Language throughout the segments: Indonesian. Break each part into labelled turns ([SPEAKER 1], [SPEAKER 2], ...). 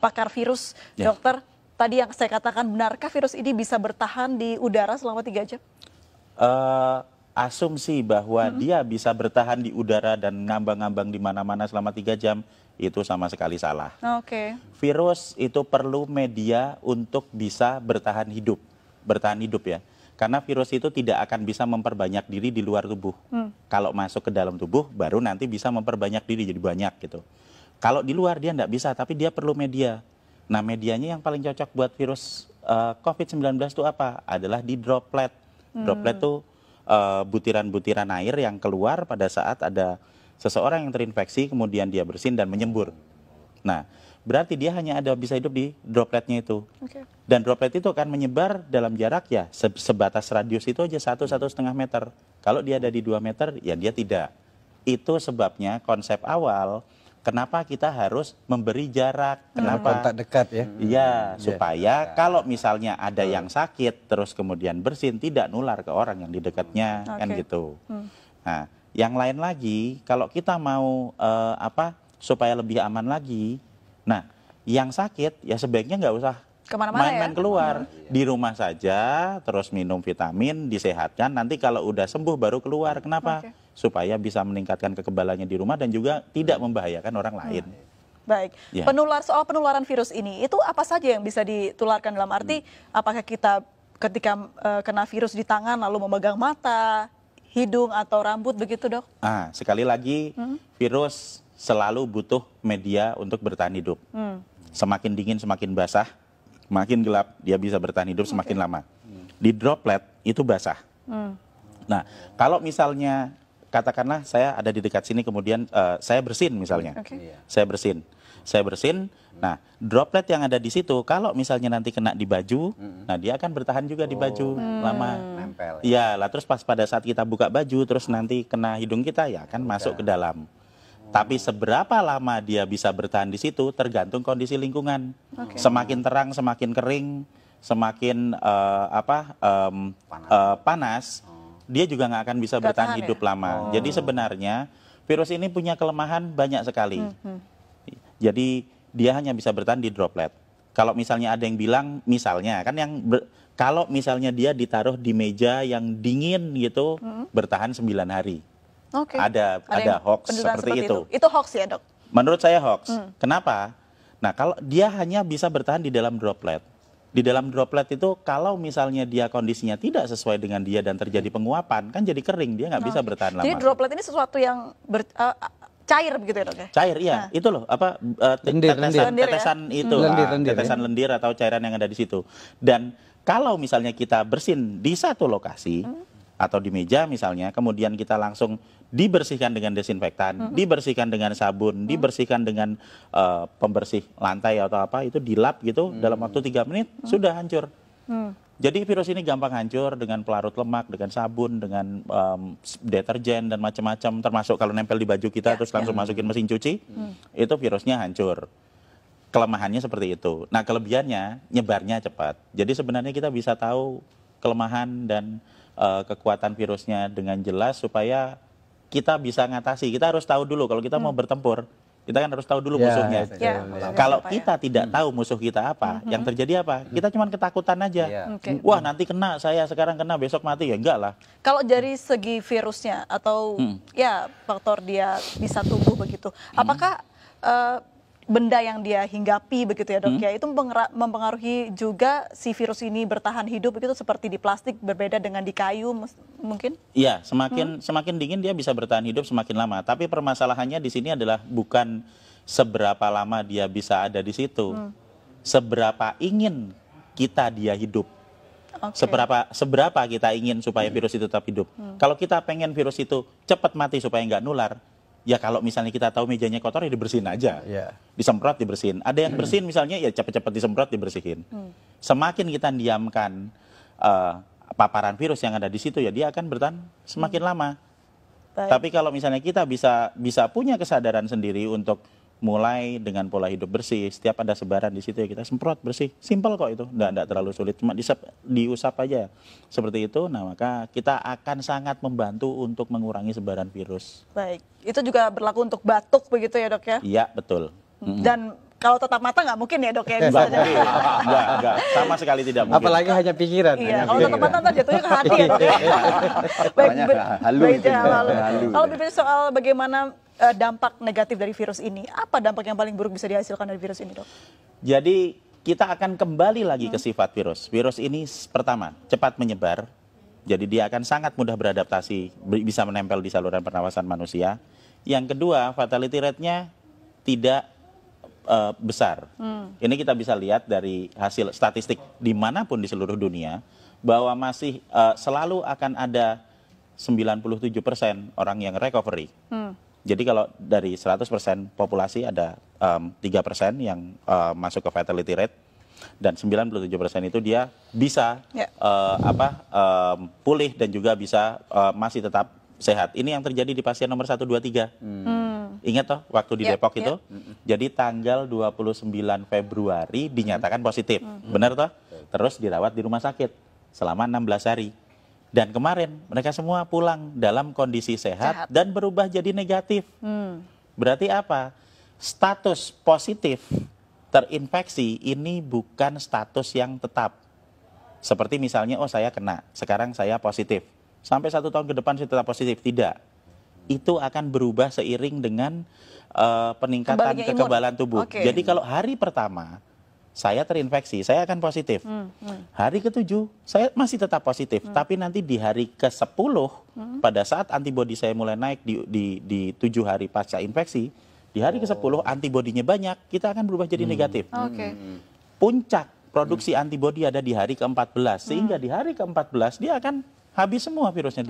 [SPEAKER 1] pakar virus, dokter. Tadi yang saya katakan, benarkah virus ini bisa bertahan di udara selama 3 jam?
[SPEAKER 2] Asumsi bahwa dia bisa bertahan di udara dan ngambang-ngambang di mana-mana selama 3 jam, itu sama sekali salah.
[SPEAKER 1] Oke.
[SPEAKER 2] Virus itu perlu media untuk bisa bertahan hidup ya. Karena virus itu tidak akan bisa memperbanyak diri di luar tubuh. Kalau masuk ke dalam tubuh, baru nanti bisa memperbanyak diri jadi banyak gitu. Kalau di luar dia tidak bisa, tapi dia perlu media. Nah, medianya yang paling cocok buat virus COVID-19 itu apa? Adalah di droplet. Droplet itu butiran-butiran air yang keluar pada saat ada seseorang yang terinfeksi, kemudian dia bersin dan menyembur. Nah, berarti dia hanya bisa hidup di dropletnya itu. Dan droplet itu akan menyebar dalam jarak ya sebatas radius itu aja 1-1,5 meter. Kalau dia ada di 2 meter, ya dia tidak. Itu sebabnya konsep awal kenapa kita harus memberi jarak. Kenapa?
[SPEAKER 3] Kontak dekat ya.
[SPEAKER 2] Iya, supaya kalau misalnya ada yang sakit terus kemudian bersin, tidak nular ke orang yang di dekatnya, kan gitu. Nah, yang lain lagi, kalau kita mau supaya lebih aman lagi, nah yang sakit ya sebaiknya nggak usah main-main keluar, di rumah saja, terus minum vitamin, disehatkan, nanti kalau udah sembuh baru keluar. Kenapa? Supaya bisa meningkatkan kekebalannya di rumah dan juga tidak membahayakan orang lain.
[SPEAKER 1] Baik, soal penularan virus ini, itu apa saja yang bisa ditularkan dalam arti, apakah kita ketika kena virus di tangan lalu memegang mata, hidung atau rambut begitu, Dok?
[SPEAKER 2] Sekali lagi, virus selalu butuh media untuk bertahan hidup. Semakin dingin, semakin basah, makin gelap, dia bisa bertahan hidup semakin lama. Di droplet itu basah. Nah, kalau misalnya katakanlah saya ada di dekat sini, kemudian saya bersin misalnya, saya bersin, nah droplet yang ada di situ, kalau misalnya nanti kena di baju, nah dia akan bertahan juga di baju lama.
[SPEAKER 3] Nempel.
[SPEAKER 2] Ya, lah terus pas pada saat kita buka baju, terus nanti kena hidung kita, ya akan masuk ke dalam. Tapi seberapa lama dia bisa bertahan di situ tergantung kondisi lingkungan. Semakin terang, semakin kering, semakin panas, dia juga nggak akan bisa bertahan hidup lama. Jadi sebenarnya virus ini punya kelemahan banyak sekali. Jadi dia hanya bisa bertahan di droplet. Kalau misalnya ada yang bilang, misalnya kan kalau misalnya dia ditaruh di meja yang dingin gitu, bertahan 9 hari. Ada hoax seperti itu.
[SPEAKER 1] Itu hoax ya, Dok?
[SPEAKER 2] Menurut saya hoax. Kenapa? Nah, kalau dia hanya bisa bertahan di dalam droplet. Di dalam droplet itu kalau misalnya dia kondisinya tidak sesuai dengan dia dan terjadi penguapan, kan jadi kering, dia nggak bisa bertahan lama.
[SPEAKER 1] Jadi droplet ini sesuatu yang cair begitu ya, Dok?
[SPEAKER 2] Cair, iya. Itu loh, tetesan lendir atau cairan yang ada di situ. Dan kalau misalnya kita bersin di satu lokasi, atau di meja misalnya, kemudian kita langsung dibersihkan dengan desinfektan, dibersihkan dengan sabun, dibersihkan dengan pembersih lantai atau apa, itu dilap gitu, dalam waktu 3 menit sudah hancur. Jadi virus ini gampang hancur dengan pelarut lemak, dengan sabun, dengan deterjen dan macam-macam, termasuk kalau nempel di baju kita terus langsung masukin mesin cuci, itu virusnya hancur. Kelemahannya seperti itu. Nah, kelebihannya nyebarnya cepat. Jadi sebenarnya kita bisa tahu kelemahan dan kekuatan virusnya dengan jelas supaya kita bisa ngatasi. Kita harus tahu dulu kalau kita mau bertempur, kita kan harus tahu dulu musuhnya. Kalau kita tidak tahu musuh kita apa, yang terjadi apa? Kita cuma ketakutan aja. Wah, nanti kena, saya sekarang kena, besok mati, ya enggak lah.
[SPEAKER 1] Kalau dari segi virusnya atau ya faktor dia bisa tumbuh begitu, apakah benda yang dia hinggapi begitu ya, Dok, ya, itu mempengaruhi juga si virus ini bertahan hidup begitu, seperti di plastik berbeda dengan di kayu mungkin? Iya,
[SPEAKER 2] semakin dingin dia bisa bertahan hidup semakin lama. Tapi permasalahannya di sini adalah bukan seberapa lama dia bisa ada di situ, seberapa ingin kita dia hidup. Seberapa kita ingin supaya virus itu tetap hidup. Kalau kita pengen virus itu cepat mati supaya nggak nular, ya kalau misalnya kita tahu mejanya kotor ya dibersihin aja, disemprot dibersihin. Ada yang bersihin misalnya ya cepat-cepat disemprot dibersihin. Semakin kita diamkan paparan virus yang ada di situ ya dia akan bertahan semakin lama. Tapi kalau misalnya kita bisa punya kesadaran sendiri untuk mulai dengan pola hidup bersih, setiap ada sebaran di situ ya kita semprot bersih, simpel kok itu, enggak terlalu sulit, cuma diusap aja seperti itu. Nah, maka kita akan sangat membantu untuk mengurangi sebaran virus.
[SPEAKER 1] Baik, itu juga berlaku untuk batuk begitu ya, Dok ya?
[SPEAKER 2] Iya, betul.
[SPEAKER 1] Dan kalau tetap mata nggak mungkin ya dok ya
[SPEAKER 2] Enggak,
[SPEAKER 1] misalnya.
[SPEAKER 2] enggak, sama sekali tidak mungkin.
[SPEAKER 3] Apalagi hanya pikiran.
[SPEAKER 1] Iya,
[SPEAKER 3] hanya
[SPEAKER 1] kalau tetap
[SPEAKER 3] pikiran.
[SPEAKER 1] mata ntar jatuhnya ke hati ya dok ya.
[SPEAKER 4] Makanya halu
[SPEAKER 1] baik,
[SPEAKER 4] itu,
[SPEAKER 1] halu.
[SPEAKER 4] halu.
[SPEAKER 1] Kalau berbicara soal bagaimana dampak negatif dari virus ini, apa dampak yang paling buruk bisa dihasilkan dari virus ini dok?
[SPEAKER 2] Jadi kita akan kembali lagi ke sifat virus. Virus ini pertama, cepat menyebar. Jadi dia akan sangat mudah beradaptasi, bisa menempel di saluran pernafasan manusia. Yang kedua, fatality rate-nya tidak besar. Ini kita bisa lihat dari hasil statistik dimanapun di seluruh dunia, bahwa masih selalu akan ada 97% orang yang recovery. Jadi kalau dari 100% populasi ada 3% yang masuk ke fatality rate, dan 97% itu dia bisa pulih dan juga bisa masih tetap sehat. Ini yang terjadi di pasien nomor 1, 2, 3. Ingat toh waktu di Depok itu? Jadi tanggal 29 Februari dinyatakan positif. Benar toh? Terus dirawat di rumah sakit selama 16 hari. Dan kemarin mereka semua pulang dalam kondisi sehat dan berubah jadi negatif. Berarti apa? Status positif terinfeksi ini bukan status yang tetap. Seperti misalnya, oh saya kena, sekarang saya positif. Sampai 1 tahun ke depan saya tetap positif. Tidak. Itu akan berubah seiring dengan peningkatan kekebalan tubuh. Jadi kalau hari pertama saya terinfeksi, saya akan positif. Hari ke-7, saya masih tetap positif. Tapi nanti di hari ke-10, pada saat antibodi saya mulai naik di 7 hari pasca infeksi, di hari ke-10 antibodinya banyak, kita akan berubah jadi negatif. Puncak produksi antibodi ada di hari ke-14. Sehingga di hari ke-14 dia akan habis semua virusnya,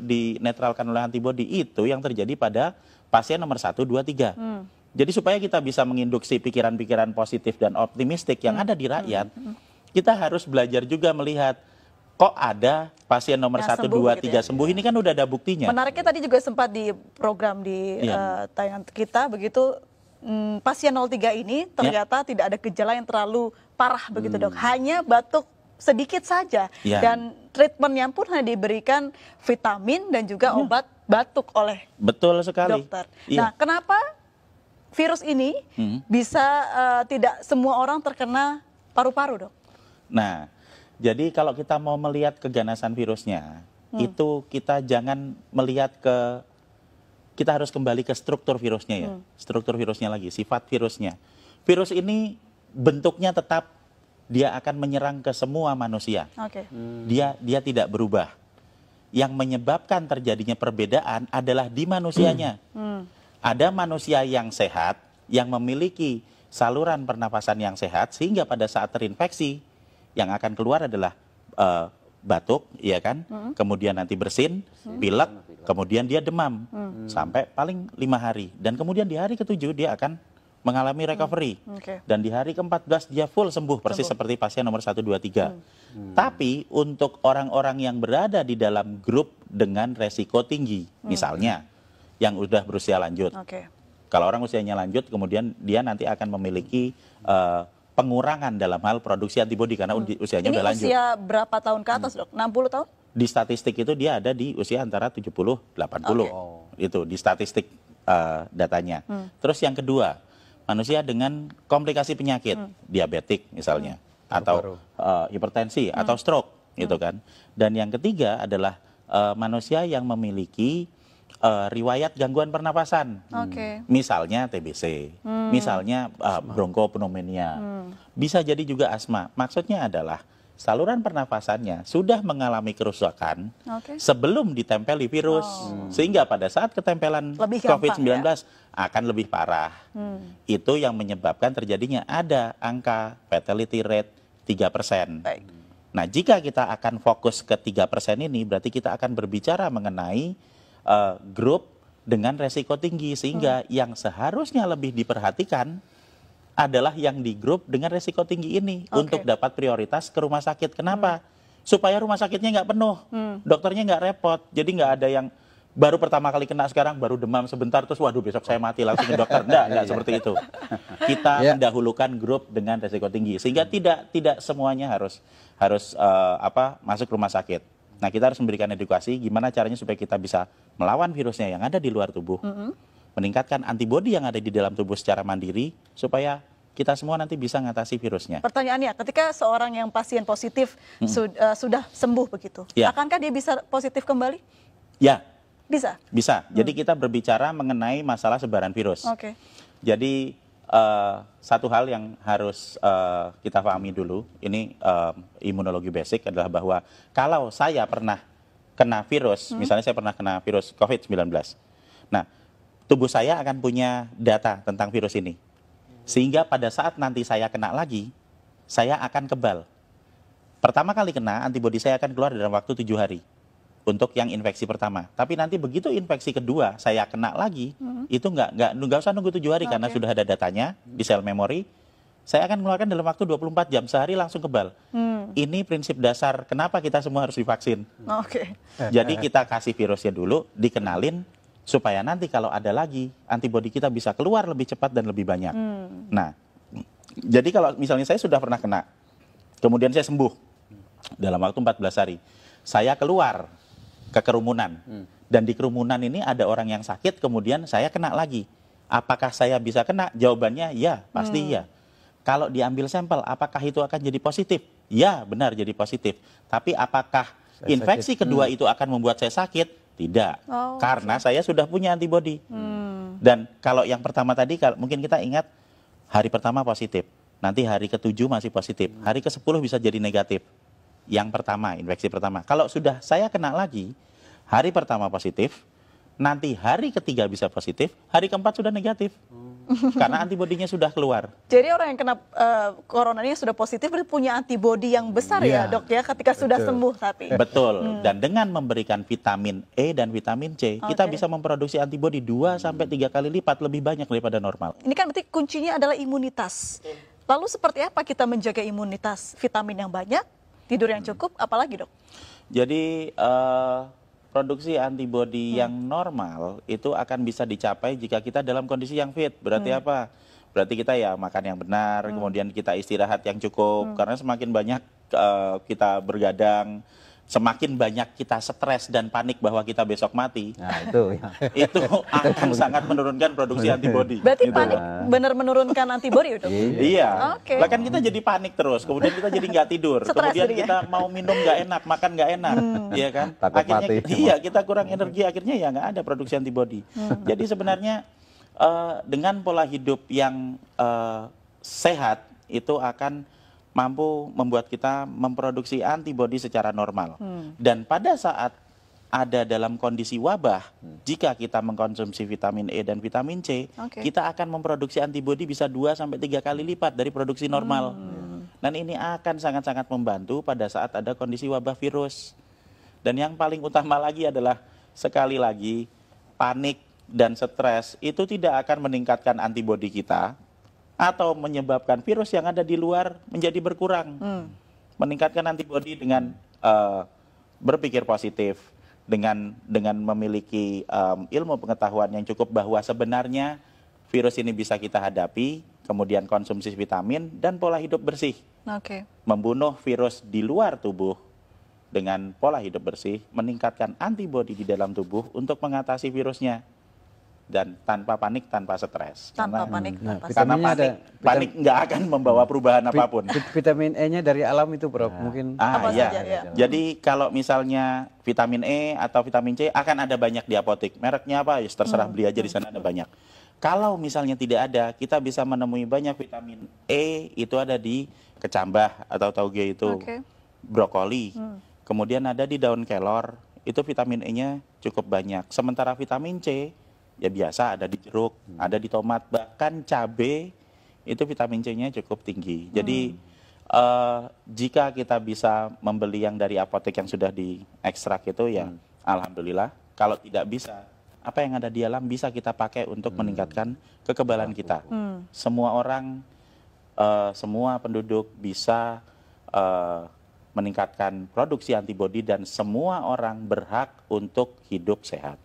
[SPEAKER 2] dinetralkan oleh antibodi. Itu yang terjadi pada pasien nomor 1, 2, 3. Jadi supaya kita bisa menginduksi pikiran-pikiran positif dan optimistik yang ada di rakyat, kita harus belajar juga melihat, kok ada pasien nomor 1, 2, 3 sembuh, ini kan udah ada buktinya.
[SPEAKER 1] Menariknya tadi juga sempat di program di tayangan kita, begitu pasien 03 ini ternyata tidak ada gejala yang terlalu parah begitu dok, hanya batuk sedikit saja, dan treatmentnya pun hanya diberikan vitamin dan juga obat batuk oleh dokter. Nah, kenapa virus ini bisa tidak semua orang terkena paru-paru, dok?
[SPEAKER 2] Nah, jadi kalau kita mau melihat keganasan virusnya, itu kita jangan melihat kita harus kembali ke struktur virusnya ya. Struktur virusnya lagi, sifat virusnya. Virus ini bentuknya tetap, dia akan menyerang ke semua manusia. Dia tidak berubah. Yang menyebabkan terjadinya perbedaan adalah di manusianya. Ada manusia yang sehat, yang memiliki saluran pernafasan yang sehat, sehingga pada saat terinfeksi, yang akan keluar adalah batuk, ya kan? Kemudian nanti bersin, pilek, kemudian dia demam, sampai paling 5 hari. Dan kemudian di hari ke-7 dia akan mengalami recovery. Dan di hari ke-14 dia full sembuh, persis seperti pasien nomor 1, 2, 3. Tapi untuk orang-orang yang berada di dalam grup dengan resiko tinggi, misalnya, yang udah berusia lanjut. Kalau orang usianya lanjut, kemudian dia nanti akan memiliki pengurangan dalam hal produksi antibodi karena usianya udah lanjut.
[SPEAKER 1] Ini usia berapa tahun ke atas, dok? 60 tahun?
[SPEAKER 2] Di statistik itu dia ada di usia antara 70-80. Itu di statistik datanya. Terus yang kedua, manusia dengan komplikasi penyakit, diabetik misalnya, atau hipertensi, atau stroke, gitu kan. Dan yang ketiga adalah manusia yang memiliki riwayat gangguan pernapasan, misalnya TBC, misalnya bronkopneumonia, bisa jadi juga asma. Maksudnya adalah saluran pernapasannya sudah mengalami kerusakan sebelum ditempeli virus, sehingga pada saat ketempelan COVID-19 akan lebih parah. Itu yang menyebabkan terjadinya ada angka fatality rate 3%. Nah, jika kita akan fokus ke 3% ini, berarti kita akan berbicara mengenai grup dengan resiko tinggi, sehingga yang seharusnya lebih diperhatikan adalah yang di grup dengan resiko tinggi ini untuk dapat prioritas ke rumah sakit. Kenapa? Supaya rumah sakitnya nggak penuh, dokternya nggak repot. Jadi nggak ada yang baru pertama kali kena sekarang, baru demam sebentar, terus waduh besok saya mati langsung ke dokter. Nggak seperti itu. Kita mendahulukan grup dengan resiko tinggi, sehingga tidak semuanya harus masuk rumah sakit. Nah, kita harus memberikan edukasi gimana caranya supaya kita bisa melawan virusnya yang ada di luar tubuh, meningkatkan antibodi yang ada di dalam tubuh secara mandiri, supaya kita semua nanti bisa ngatasi virusnya.
[SPEAKER 1] Pertanyaannya, ketika seorang yang pasien positif sudah sembuh begitu,
[SPEAKER 2] Ya.
[SPEAKER 1] akankah dia bisa positif kembali?
[SPEAKER 2] Ya,
[SPEAKER 1] Bisa.
[SPEAKER 2] bisa. Jadi kita berbicara mengenai masalah sebaran virus.
[SPEAKER 1] Oke.
[SPEAKER 2] Jadi satu hal yang harus kita pahami dulu, ini imunologi basic adalah bahwa kalau saya pernah kena virus, misalnya saya pernah kena virus COVID-19, nah tubuh saya akan punya data tentang virus ini. Sehingga pada saat nanti saya kena lagi, saya akan kebal. Pertama kali kena, antibodi saya akan keluar dalam waktu 7 hari. Untuk yang infeksi pertama. Tapi nanti begitu infeksi kedua saya kena lagi, itu nggak usah nunggu 7 hari karena sudah ada datanya di sel memori. Saya akan mengeluarkan dalam waktu 24 jam, sehari langsung kebal. Ini prinsip dasar kenapa kita semua harus divaksin.
[SPEAKER 1] Oke.
[SPEAKER 2] Jadi kita kasih virusnya dulu, dikenalin, supaya nanti kalau ada lagi, antibodi kita bisa keluar lebih cepat dan lebih banyak. Nah, jadi kalau misalnya saya sudah pernah kena, kemudian saya sembuh dalam waktu 14 hari, saya keluar ke kerumunan. Dan di kerumunan ini ada orang yang sakit, kemudian saya kena lagi. Apakah saya bisa kena? Jawabannya ya, pasti ya. Kalau diambil sampel, apakah itu akan jadi positif? Ya, benar jadi positif. Tapi apakah infeksi kedua itu akan membuat saya sakit? Tidak. Karena saya sudah punya antibodi. Dan kalau yang pertama tadi, mungkin kita ingat hari pertama positif. Nanti hari ke-7 masih positif. Hari ke-10 bisa jadi negatif. Yang pertama, infeksi pertama. Kalau sudah saya kena lagi, hari pertama positif, nanti hari ketiga bisa positif, hari keempat sudah negatif. Karena antibodinya sudah keluar.
[SPEAKER 1] Jadi orang yang kena corona ini sudah positif berarti punya antibodi yang besar ya dok ya ketika sudah sembuh tapi.
[SPEAKER 2] Betul. Dan dengan memberikan vitamin E dan vitamin C, kita bisa memproduksi antibodi 2-3 kali lipat lebih banyak daripada normal.
[SPEAKER 1] Ini kan berarti kuncinya adalah imunitas. Lalu seperti apa kita menjaga imunitas? Vitamin yang banyak, tidur yang cukup, apalagi dok?
[SPEAKER 2] Jadi produksi antibodi yang normal itu akan bisa dicapai jika kita dalam kondisi yang fit. Berarti apa? Berarti kita ya makan yang benar, kemudian kita istirahat yang cukup. Karena semakin banyak kita bergadang, semakin banyak kita stres dan panik bahwa kita besok mati.
[SPEAKER 4] Nah, itu ya.
[SPEAKER 2] Itu akan sangat menurunkan produksi antibodi.
[SPEAKER 1] Berarti
[SPEAKER 2] gitu.
[SPEAKER 1] panik benar menurunkan antibodi dok?
[SPEAKER 2] Iya,
[SPEAKER 1] Oke.
[SPEAKER 2] lah kan kita jadi panik terus, kemudian kita jadi nggak tidur,
[SPEAKER 1] Stres
[SPEAKER 2] kemudian
[SPEAKER 1] jadinya.
[SPEAKER 2] kita mau minum nggak enak, makan nggak enak, iya kan?
[SPEAKER 4] Takut
[SPEAKER 2] Akhirnya
[SPEAKER 4] mati.
[SPEAKER 2] iya kita kurang energi, akhirnya ya nggak ada produksi antibodi. Jadi sebenarnya dengan pola hidup yang sehat itu akan mampu membuat kita memproduksi antibodi secara normal. Dan pada saat ada dalam kondisi wabah, jika kita mengkonsumsi vitamin E dan vitamin C, kita akan memproduksi antibodi bisa 2-3 kali lipat dari produksi normal. Dan ini akan sangat-sangat membantu pada saat ada kondisi wabah virus. Dan yang paling utama lagi adalah, sekali lagi, panik dan stres itu tidak akan meningkatkan antibodi kita, atau menyebabkan virus yang ada di luar menjadi berkurang. Meningkatkan antibodi dengan berpikir positif, dengan memiliki ilmu pengetahuan yang cukup bahwa sebenarnya virus ini bisa kita hadapi, kemudian konsumsi vitamin dan pola hidup bersih. Membunuh virus di luar tubuh dengan pola hidup bersih, meningkatkan antibodi di dalam tubuh untuk mengatasi virusnya. Dan tanpa panik, tanpa stres.
[SPEAKER 1] Tanpa panik, tanpa
[SPEAKER 2] Karena panik nggak akan membawa perubahan apapun.
[SPEAKER 3] Vitamin E-nya dari alam itu, Prof. Mungkin
[SPEAKER 1] Apa
[SPEAKER 2] iya.
[SPEAKER 1] saja, ya.
[SPEAKER 2] Jadi kalau misalnya vitamin E atau vitamin C akan ada banyak di apotek. Mereknya apa? Ya terserah beli aja di sana ada banyak. Kalau misalnya tidak ada, kita bisa menemui banyak vitamin E itu ada di kecambah atau tauge itu, brokoli. Kemudian ada di daun kelor, itu vitamin E-nya cukup banyak. Sementara vitamin C ya biasa ada di jeruk, ada di tomat, bahkan cabai itu vitamin C-nya cukup tinggi. Jadi jika kita bisa membeli yang dari apotek yang sudah diekstrak itu ya alhamdulillah. Kalau tidak bisa, apa yang ada di alam bisa kita pakai untuk meningkatkan kekebalan kita. Semua orang, semua penduduk bisa meningkatkan produksi antibodi dan semua orang berhak untuk hidup sehat.